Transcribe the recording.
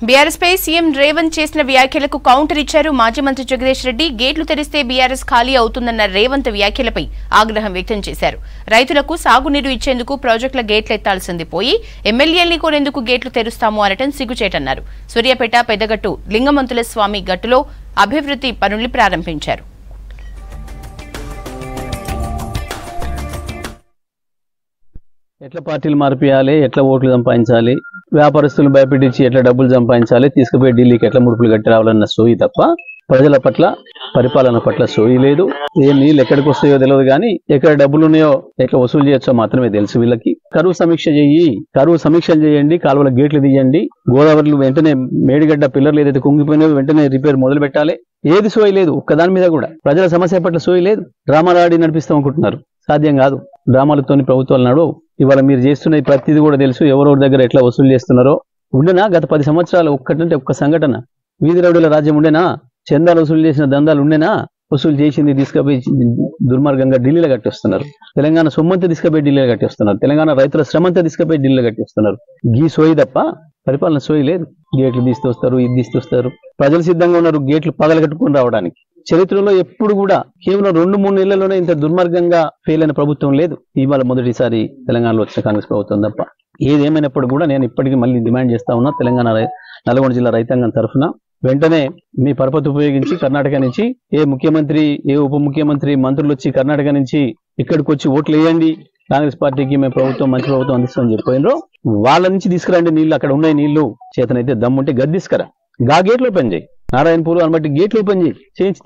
BRS పై CM Revanth చేసిన వ్యాఖ్యలకు counter ఇచ్చారు మాజీ మంత్రి జగదీష్ రెడ్డి. గేట్లు తెరిస్తే బీఆర్ఎస్ ఖాళీ అవుతుందన్న రేవంత్ వ్యాఖ్యలపై ఆగ్రహం వ్యక్తం చేశారు. రైతులకు సాగునీరు ఇచ్చేందుకు ప్రాజెక్టుల గేట్లు ఎత్తాల్సింది పోయి ఎమ్మెల్యేల్ని కోనేందుకు గేట్లు తెరుస్తాము అనటం సిగ్గుచేటన్నారు. సూర్యాపేట పెద్దగట్టు లింగమంతుల స్వామి గట్టులో అభివృద్ధి పనులు ప్రారంభించారు. ఎట్లా పార్టీలు మార్పియాలి, ఎట్లా ఓట్లు సంపాదించాలి, వ్యాపారస్తులను భయపెట్టించి ఎట్లా డబ్బులు సంపాదించాలి, తీసుకుపోయి ఢిల్లీకి ఎట్లా ముడుపులు కట్టి రావాలన్న సోయి తప్ప ప్రజల పట్ల పరిపాలన పట్ల సోయి లేదు. ఏ నీళ్ళు ఎక్కడికి వస్తాయో తెలియదు కానీ ఎక్కడ డబ్బులు ఉన్నాయో ఎట్లా వసూలు చేయొచ్చో మాత్రమే తెలుసు వీళ్ళకి. కరువు సమీక్షలు చేయండి, కాలువల గేట్లు తీయండి, గోదావరిలో వెంటనే మేడిగడ్డ పిల్లర్లు ఏదైతే కుంగిపోయినాయో వెంటనే రిపేర్ మొదలు పెట్టాలి. ఏది సోయి లేదు, ఒక్కదాని మీద కూడా ప్రజల సమస్య పట్ల సోయి లేదు. డ్రామాలు ఆడి నడిపిస్తాం అనుకుంటున్నారు, సాధ్యం కాదు. డ్రామాలతోని ప్రభుత్వాలు నాడు ఇవాళ మీరు చేస్తున్న ప్రతిదీ కూడా తెలుసు. ఎవరెవరి దగ్గర ఎట్లా వసూలు చేస్తున్నారో ఉండేనా? గత 10 సంవత్సరాలు ఒక్కటంటే ఒక్క సంఘటన వీధి రౌడీల రాజ్యం ఉండేనా? చందాలు వసూలు చేసిన దందాలు ఉండేనా? వసూలు చేసింది తీసుకుపోయి దుర్మార్గంగా ఢిల్లీలో కట్టిస్తున్నారు. తెలంగాణ సొమ్మంతా తీసుకుపోయి ఢిల్లీలో కట్టిస్తున్నారు. తెలంగాణ రైతుల శ్రమంతా తీసుకుపోయి ఢిల్లీలో కట్టిస్తున్నారు. గీ సోయి తప్ప పరిపాలన సోయి లేదు. గేట్లు తీస్తొస్తారు, ఇది తీస్తొస్తారు. ప్రజలు సిద్ధంగా ఉన్నారు గేట్లు పగలగట్టుకుని రావడానికి. చరిత్రలో ఎప్పుడు కూడా కేవలం 2-3 నెలల్లోనే ఇంత దుర్మార్గంగా ఫెయిల్ అయిన ప్రభుత్వం లేదు. ఇవాళ మొదటిసారి తెలంగాణలో వచ్చిన కాంగ్రెస్ ప్రభుత్వం తప్ప. ఏదేమైనప్పుడు కూడా నేను ఇప్పటికీ మళ్ళీ డిమాండ్ చేస్తా ఉన్నా, తెలంగాణ నల్గొండ జిల్లా రైతాంగం తరఫున వెంటనే మీ పరపతి ఉపయోగించి కర్ణాటక నుంచి ఏ ముఖ్యమంత్రి, ఏ ఉప ముఖ్యమంత్రి, మంత్రులు వచ్చి కర్ణాటక నుంచి ఇక్కడికి వచ్చి ఓట్లు వేయండి, కాంగ్రెస్ పార్టీకి మేము ప్రభుత్వం మంచి ప్రభుత్వం అందిస్తామని చెప్పిపోయినరో వాళ్ళ నుంచి తీసుకురండి నీళ్లు. అక్కడ ఉన్నాయి నీళ్లు, చేతనైతే దమ్ముంటే గది తీసుకురా. గా గేట్లు ఓపెన్ చేయి, నారాయణపూర్ అనబట్టి గేట్లు ఓపెన్ చేయించి